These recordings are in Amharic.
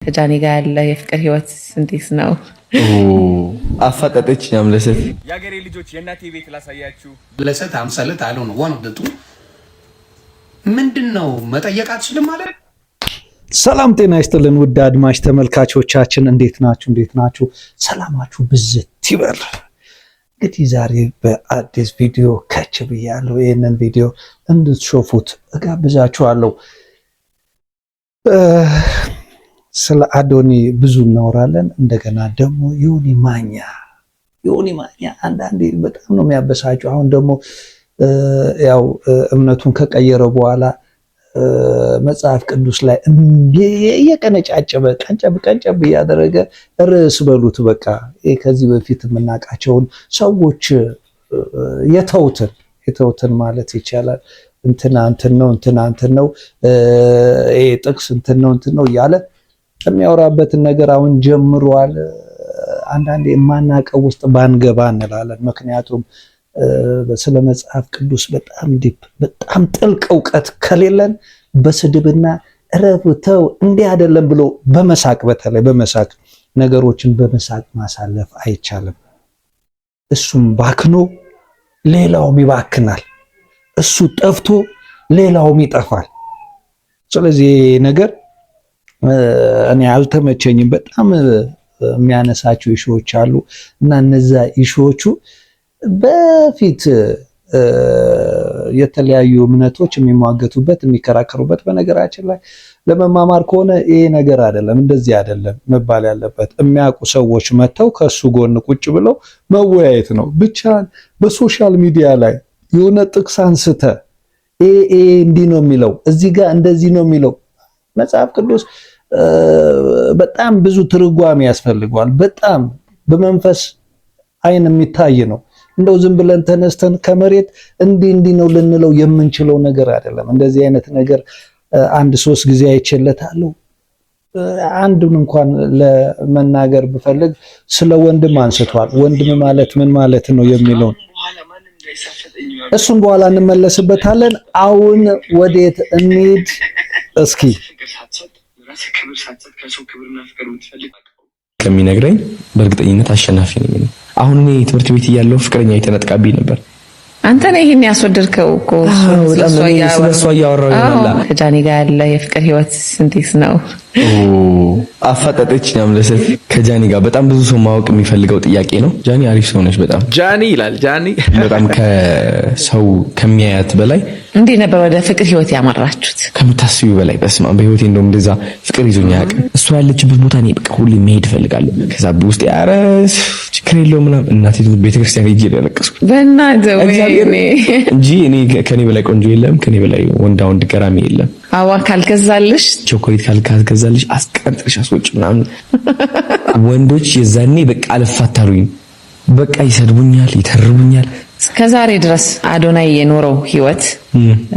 ከጃኒ ጋር ያለ የፍቅር ህይወት እንዴት ነው? አፋጠጠች ያምለሰት ያገሬ ልጆች የእናቴ ቤት ላሳያችሁ። ለሰት አምሰለት አለው ነው ወንድቱ ምንድነው መጠየቅ አትችልም ማለት። ሰላም ጤና ይስጥልን ውድ አድማጭ ተመልካቾቻችን እንዴት ናችሁ? ሰላማችሁ ብዝት ይበል። እንግዲህ ዛሬ በአዲስ ቪዲዮ ከች ብያለሁ። ይህንን ቪዲዮ እንድትሾፉት እጋብዛችኋለሁ። ስለ አዶኒ ብዙ እናወራለን። እንደገና ደግሞ ዮኒ ማኛ አንዳንዴ በጣም ነው የሚያበሳጨው። አሁን ደግሞ ያው እምነቱን ከቀየረ በኋላ መጽሐፍ ቅዱስ ላይ እየቀነጫጨበ ቀንጨብ እያደረገ ርዕስ በሉት በቃ ከዚህ በፊት የምናውቃቸውን ሰዎች የተውትን ማለት ይቻላል እንትና እንትን ነው ጥቅስ እንትን ነው እያለ የሚያወራበትን ነገር አሁን ጀምሯል። አንዳንዴ የማናውቀው ውስጥ ባንገባ እንላለን። ምክንያቱም ስለ መጽሐፍ ቅዱስ በጣም ጥልቅ እውቀት ከሌለን በስድብና ረብተው እንዲህ አይደለም ብሎ በተለይ በመሳቅ ነገሮችን በመሳቅ ማሳለፍ አይቻልም። እሱም ባክኖ ሌላውም ይባክናል። እሱ ጠፍቶ ሌላውም ይጠፋል። ስለዚህ ነገር እኔ አልተመቸኝም። በጣም የሚያነሳቸው ኢሹዎች አሉ እና እነዛ ኢሹዎቹ በፊት የተለያዩ እምነቶች የሚሟገቱበት የሚከራከሩበት፣ በነገራችን ላይ ለመማማር ከሆነ ይሄ ነገር አይደለም እንደዚህ አይደለም መባል ያለበት። የሚያውቁ ሰዎች መተው ከሱ ጎን ቁጭ ብለው መወያየት ነው። ብቻ በሶሻል ሚዲያ ላይ የሆነ ጥቅስ አንስተ እንዲህ ነው የሚለው እዚህ ጋር እንደዚህ ነው የሚለው መጽሐፍ ቅዱስ በጣም ብዙ ትርጓሜ ያስፈልገዋል። በጣም በመንፈስ አይን የሚታይ ነው። እንደው ዝም ብለን ተነስተን ከመሬት እንዲህ ነው ልንለው የምንችለው ነገር አይደለም። እንደዚህ አይነት ነገር 1-3 ጊዜ አይቼለታለሁ። አንዱን እንኳን ለመናገር ብፈልግ ስለ ወንድም አንስቷል። ወንድም ማለት ምን ማለት ነው የሚለውን እሱን በኋላ እንመለስበታለን። አሁን ወዴት እንሂድ እስኪ? ከሚነግረኝ በእርግጠኝነት አሸናፊ ነኝ። አሁን እኔ ትምህርት ቤት እያለሁ ፍቅረኛ የተነጥቃብኝ ነበር። አንተ ነህ ይሄን ያስወደድከው እኮ ስለሷ እያወራሁ ይሆናል። ከጃኒ ጋር ያለ የፍቅር ህይወት እንዴት ነው? አፋጠጠች ያምለሰት ከጃኒ ጋር በጣም ብዙ ሰው ማወቅ የሚፈልገው ጥያቄ ነው። ጃኒ አሪፍ ሰው ነች በጣም ጃኒ ይላል። ጃኒ በጣም ከሰው ከሚያያት በላይ እንዴ ነበር ወደ ፍቅር ህይወት ያመራችሁት? ከምታስቢው በላይ በስማ በህይወቴ እንደውም እንደዛ ፍቅር ይዞኝ አያውቅም። እሷ ያለችበት ቦታ እኔ በቃ ሁሌ መሄድ እፈልጋለሁ። ከዛ ውስጥ ኧረ ችግር የለውም ምናምን እናቴ ቤተክርስቲያን ሄጄ ያለቀስኩ በእናትህ እንጂ እኔ ከኔ በላይ ቆንጆ የለም፣ ከኔ በላይ ወንድ ገራሚ የለም። አዋ ካልገዛልሽ ቾኮሌት ካልገዛልሽ አስቀንጥሽ አስወጭ ምናምን ወንዶች የዛኔ በቃ አልፋታሉኝ። በቃ ይሰድቡኛል፣ ይተርቡኛል። እስከዛሬ ድረስ አዶናይ የኖረው ህይወት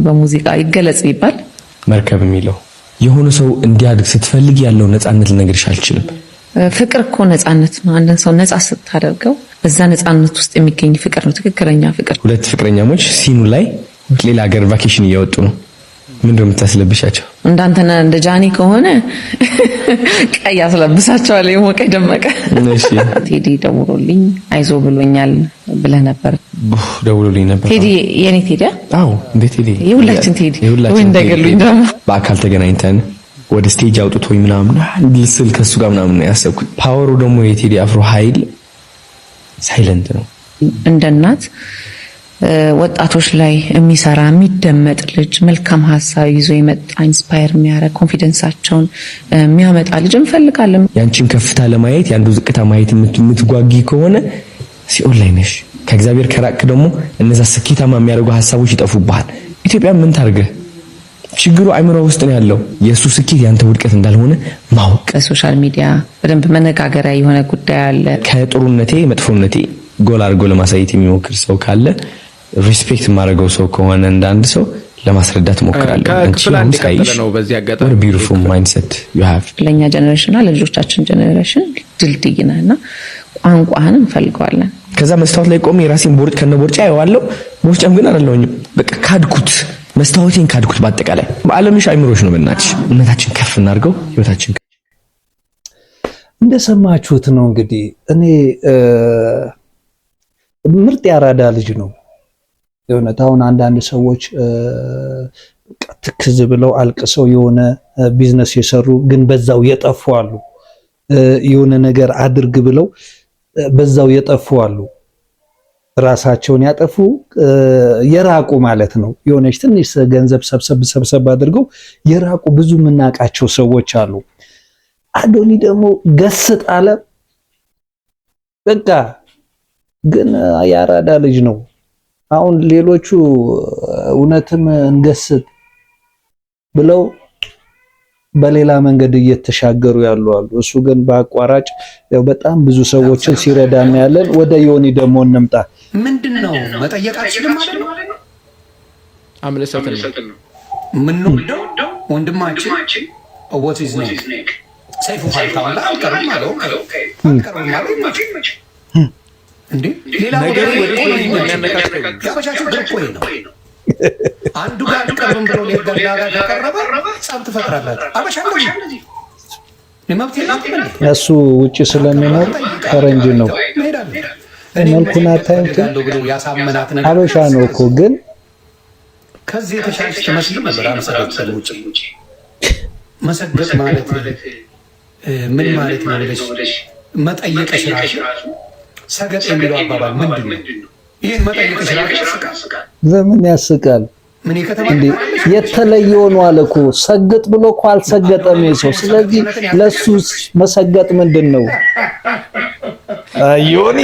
በሙዚቃ ይገለጽ ቢባል መርከብ የሚለው የሆነ ሰው እንዲያድግ ስትፈልግ ያለው ነፃነት ልነግርሽ አልችልም። ፍቅር እኮ ነፃነት ነው። አንድን ሰው ነፃ ስታደርገው በዛ ነፃነት ውስጥ የሚገኝ ፍቅር ነው፣ ትክክለኛ ፍቅር። ሁለት ፍቅረኛሞች ሲኑ ላይ ሌላ ሀገር ቫኬሽን እያወጡ ነው። ምንድነው የምታስለብሻቸው? እንዳንተና እንደ ጃኒ ከሆነ ቀይ አስለብሳቸዋል፣ የሞቀ ደመቀ። እሺ ቴዲ ደውሎልኝ አይዞ ብሎኛል ብለህ ነበር? ደውሎልኝ ነበር። ቴዲ የኔ ቴዲ? አዎ እንዴ ቴዲ የሁላችን ቴዲ ወይ እንደገሉኝ ደግሞ በአካል ተገናኝተን ወደ ስቴጅ አውጥቶኝ ምናምን ልስል ከሱ ጋር ምናምን ያሰብኩት። ፓወሩ ደግሞ የቴዲ አፍሮ ኃይል ሳይለንት ነው። እንደ እናት ወጣቶች ላይ የሚሰራ የሚደመጥ ልጅ፣ መልካም ሀሳብ ይዞ የመጣ ኢንስፓየር የሚያደርግ ኮንፊደንሳቸውን የሚያመጣ ልጅ እንፈልጋለን። ያንቺን ከፍታ ለማየት ያንዱ ዝቅታ ማየት የምትጓጊ ከሆነ ሲኦል ላይ ነሽ። ከእግዚአብሔር ከራቅ ደግሞ እነዛ ስኬታማ የሚያደርጉ ሀሳቦች ይጠፉብሃል። ኢትዮጵያ ምን ታርገ? ችግሩ አይምሮ ውስጥ ነው ያለው። የሱ ስኬት ያንተ ውድቀት እንዳልሆነ ማወቅ። በሶሻል ሚዲያ በደንብ መነጋገሪያ የሆነ ጉዳይ አለ። ከጥሩነቴ መጥፎነቴ ጎል አድርጎ ለማሳየት የሚሞክር ሰው ካለ ሪስፔክት ማድረገው ሰው ከሆነ እንዳንድ ሰው ለማስረዳት ሞክራለሁ። አንቺ ሳይሽ ነው በዚህ አጋጣሚ ቢዩቲፉል ማይንድሴት ዩ ሃቭ ለኛ ጀነሬሽንና ለልጆቻችን ጀነሬሽን ድልድይ ነህና ቋንቋህን እንፈልገዋለን። ከዛ መስታወት ላይ ቆሜ ራሴን ቦርጭ ከነቦርጫ ያዋለው ቦርጫም ግን አይደለሁኝም። በቃ ካድኩት መስታወቴን ካድኩት። በአጠቃላይ በዓለምሽ አይምሮሽ ነው። በእናትሽ እምነታችን ከፍ እናድርገው ህይወታችን እንደሰማችሁት ነው እንግዲህ እኔ ምርጥ ያራዳ ልጅ ነው የእውነት። አሁን አንዳንድ ሰዎች ትክዝ ብለው አልቅሰው የሆነ ቢዝነስ የሰሩ ግን በዛው የጠፉ አሉ። የሆነ ነገር አድርግ ብለው በዛው የጠፉ አሉ። ራሳቸውን ያጠፉ የራቁ ማለት ነው። የሆነች ትንሽ ገንዘብ ሰብሰብ አድርገው የራቁ ብዙ የምናውቃቸው ሰዎች አሉ። አዶኒ ደግሞ ገስጥ አለ በቃ። ግን ያራዳ ልጅ ነው። አሁን ሌሎቹ እውነትም እንገስጥ ብለው በሌላ መንገድ እየተሻገሩ ያሉ አሉ። እሱ ግን በአቋራጭ ያው በጣም ብዙ ሰዎችን ሲረዳና ያለን። ወደ ዮኒ ደግሞ እንምጣ። ምንድነው መጠየቃችንም ማለት ነው። አምለሰት ነው ምን ነው ወንድማችን what is name ሰይፉ ፋንታሁን አልቀርም አለው። አልቀርም ማለት እንዴ ሌላ ነገር ወደ የሚያነካክረው ያበሻችሁ ግሩፕ ነው። አንዱ ጋር አልቀርም ብሎ ሌላ ጋር ተቀረበ ጻም ትፈጥራላችሁ። አበሻ እንደዚህ ለማብቴ እሱ ውጪ ስለሚኖር ፈረንጅ ነው። መልኩን አታዩትም? አበሻ ነው እኮ ግን ከዚህ የተሻለች ትመስል ነበር። አመሰግናለሁ። ሰዎች መሰገጥ ማለት ምን ማለት ነው ብለሽ መጠየቅሽ ራሱ ሰገጥ የሚለው አባባል ምንድነው? ይሄን መጠየቅሽ ራሱ ያስቃል። ለምን ያስቃል? ምን ይከተማ እንዴ የተለየው ነው አለ እኮ። ሰገጥ ብሎ እኮ አልሰገጠም ሰው። ስለዚህ ለሱ መሰገጥ ምንድነው? አዮኒ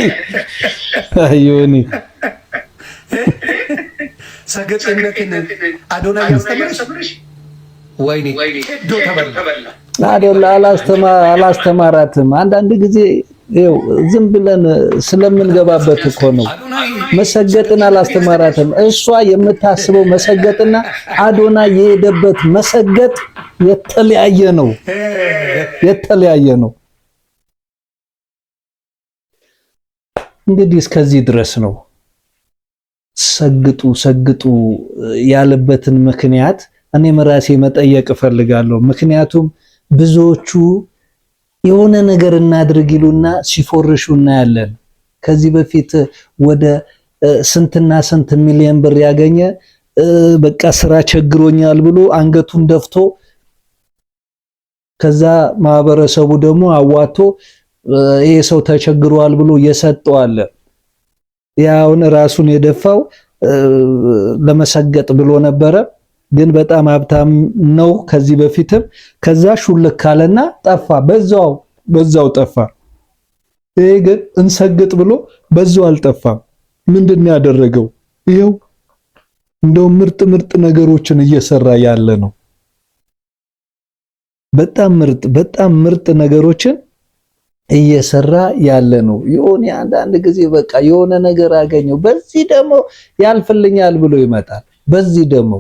ሰገጥነትን አዶናይ ያስተምርሽ ወይኔ ዶ ተበላ አዶላ አላስተማራትም። አንዳንድ ጊዜ ይኸው ዝም ብለን ስለምንገባበት እኮ ነው። መሰገጥን አላስተማራትም። እሷ የምታስበው መሰገጥና አዶናይ የሄደበት መሰገጥ የተለያየ ነው። እንግዲህ እስከዚህ ድረስ ነው። ሰግጡ ያለበትን ምክንያት እኔም ራሴ መጠየቅ እፈልጋለሁ። ምክንያቱም ብዙዎቹ የሆነ ነገር እናድርግ ይሉና ሲፎርሹ እናያለን። ከዚህ በፊት ወደ ስንትና ስንት ሚሊዮን ብር ያገኘ በቃ ስራ ቸግሮኛል ብሎ አንገቱን ደፍቶ ከዛ ማህበረሰቡ ደግሞ አዋቶ ይሄ ሰው ተቸግሯል ብሎ የሰጠው አለ። ያውን ራሱን የደፋው ለመሰገጥ ብሎ ነበረ። ግን በጣም ሀብታም ነው ከዚህ በፊትም። ከዛ ሹልክ ካለና ጠፋ፣ በዛው ጠፋ። ይሄ ግን እንሰግጥ ብሎ በዛው አልጠፋም። ምንድነው ያደረገው? ይሄው እንደው ምርጥ ነገሮችን እየሰራ ያለ ነው። በጣም ምርጥ ነገሮችን እየሰራ ያለ ነው። የሆነ አንዳንድ ጊዜ በቃ የሆነ ነገር አገኘው፣ በዚህ ደግሞ ያልፍልኛል ብሎ ይመጣል። በዚህ ደግሞ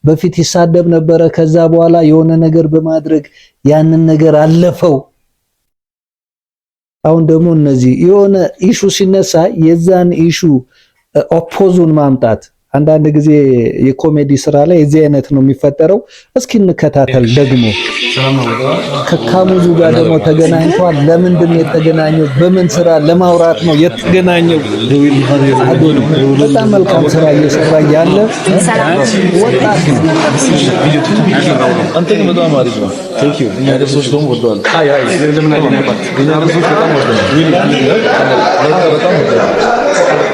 በፊት ይሳደብ ነበረ። ከዛ በኋላ የሆነ ነገር በማድረግ ያንን ነገር አለፈው። አሁን ደግሞ እነዚህ የሆነ ኢሹ ሲነሳ የዛን ኢሹ ኦፖዙን ማምጣት። አንዳንድ ጊዜ የኮሜዲ ስራ ላይ የዚህ አይነት ነው የሚፈጠረው። እስኪ እንከታተል ደግሞ። ከካሙዙ ጋር ደግሞ ተገናኝቷል። ለምንድን ነው የተገናኘው? በምን ስራ ለማውራት ነው የተገናኘው? አዶኒ በጣም መልካም ስራ እየሰራ ያለ ወጣት ነው። አንተ ግን በጣም አሪፍ ነው። ቴንክ ዩ። እኛ ደርሶች ደግሞ ወደዋል።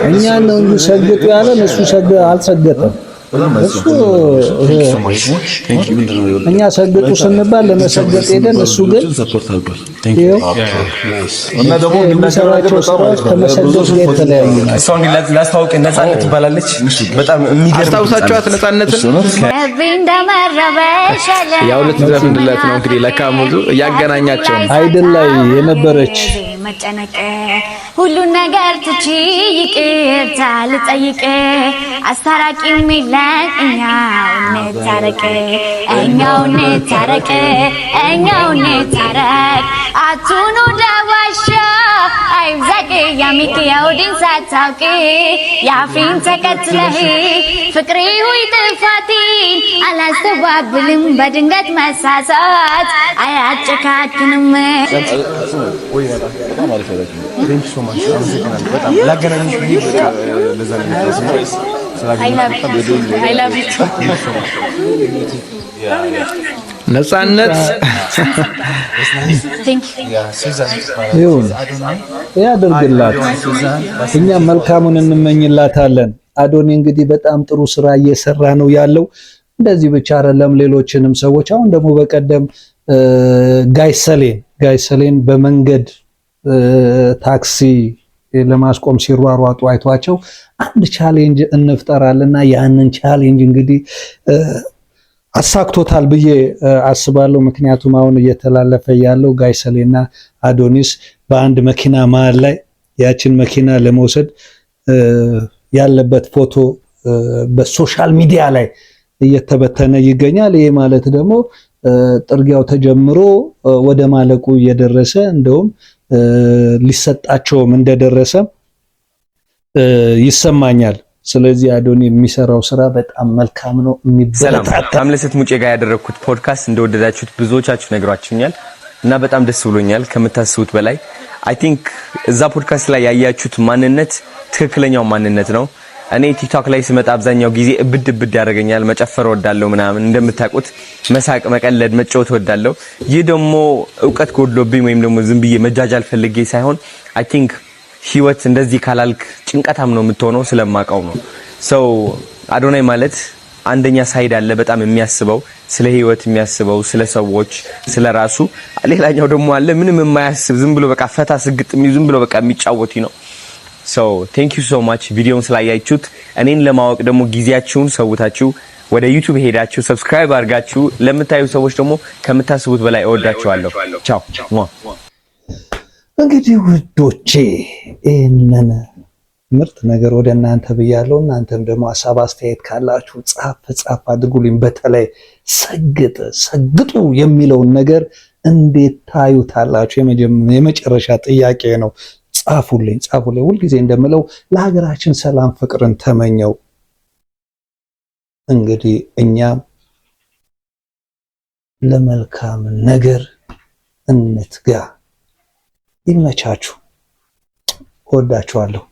እኛ ነው እንጂ ሰግጡ ያለን እሱ አልሰገጠም። እኛ ሰግጡ ስንባል ለመሰገጥ ሄደን እሱ ግን እና ደግሞ የሚሰራቸው ስራዎች ከመሰገጥ ጋር የተለያዩ ናቸው። እሷ እንግዲህ ላስታውቅ፣ ነፃነት ትባላለች። በጣም የሚገርም አስታውሳችኋት ነፃነትን ያው ልትዘፍንለት ነው እንግዲህ ለካሙዙ እያገናኛቸው ነው። አይደል ላይ የነበረች መጨነቅ ሁሉን ነገር ትቺ ይቅርታ ልጠይቅ አስታራቂ ሚለን እኛው እንታረቅ አቱኑ ደዋሻ አይብዛቅ የሚክ የውድን ሳታውቂ የአፍሪን ተከትለህ ፍቅሬ ሆይ ጥፋቴን አላስተባብልም በድንገት መሳሳት አያጨካክንም ነፃነት ይሁን ያደርግላት እኛ መልካሙን እንመኝላታለን አዶኒ እንግዲህ በጣም ጥሩ ስራ እየሰራ ነው ያለው እንደዚህ ብቻ አይደለም ሌሎችንም ሰዎች አሁን ደግሞ በቀደም ጋይሰሌን በመንገድ ታክሲ ለማስቆም ሲሯሯጡ አይቷቸው አንድ ቻሌንጅ እንፍጠራልና ያንን ቻሌንጅ እንግዲህ አሳክቶታል ብዬ አስባለሁ ምክንያቱም አሁን እየተላለፈ ያለው ጋይሰሌና አዶኒስ በአንድ መኪና መሃል ላይ ያችን መኪና ለመውሰድ ያለበት ፎቶ በሶሻል ሚዲያ ላይ እየተበተነ ይገኛል ይሄ ማለት ደግሞ ጥርጊያው ተጀምሮ ወደ ማለቁ እየደረሰ እንደውም ሊሰጣቸውም እንደደረሰ ይሰማኛል ስለዚህ አዶኒ የሚሰራው ስራ በጣም መልካም ነው የሚበረታታ አምለሰት ሙጬ ጋር ያደረኩት ፖድካስት እንደወደዳችሁት ብዙዎቻችሁ ነግራችሁኛል እና በጣም ደስ ብሎኛል ከምታስቡት በላይ አይ ቲንክ እዛ ፖድካስት ላይ ያያችሁት ማንነት ትክክለኛው ማንነት ነው እኔ ቲክቶክ ላይ ስመጣ አብዛኛው ጊዜ እብድ ያደርገኛል መጨፈር ወዳለው ምናምን እንደምታውቁት መሳቅ መቀለድ መጫወት ወዳለው ይህ ደግሞ ዕውቀት ጎድሎብኝ ወይም ደግሞ ዝም ብዬ መጃጃል ፈልጌ ሳይሆን አይ ቲንክ ህይወት እንደዚህ ካላልክ ጭንቀታም ነው የምትሆነው ስለማቀው ነው ሶ አዶናይ ማለት አንደኛ ሳይድ አለ በጣም የሚያስበው ስለ ህይወት የሚያስበው ስለ ሰዎች ስለ ራሱ ሌላኛው ደግሞ አለ ምንም የማያስብ ዝም ብሎ በቃ ፈታ ስግጥ ዝም ብሎ በቃ የሚጫወት ነው ሶ ቴንክ ዩ ሶ ማች ቪዲዮውን ስላያችሁት እኔን ለማወቅ ደግሞ ጊዜያችሁን ሰውታችሁ ወደ ዩቲዩብ ሄዳችሁ ሰብስክራይብ አድርጋችሁ ለምታዩ ሰዎች ደግሞ ከምታስቡት በላይ እወዳችኋለሁ ቻው እንግዲህ ውዶቼ እነነ ምርጥ ነገር ወደ እናንተ ብያለሁ እናንተም ደግሞ ሐሳብ አስተያየት ካላችሁ ጻፍ አድርጉልኝ በተለይ ሰግጡ የሚለውን ነገር እንዴት ታዩታላችሁ የመጨረሻ ጥያቄ ነው ጻፉልኝ ሁልጊዜ እንደምለው ለሀገራችን ሰላም ፍቅርን ተመኘው እንግዲህ እኛም ለመልካም ነገር እንትጋ ይመቻችሁ ወዳችኋለሁ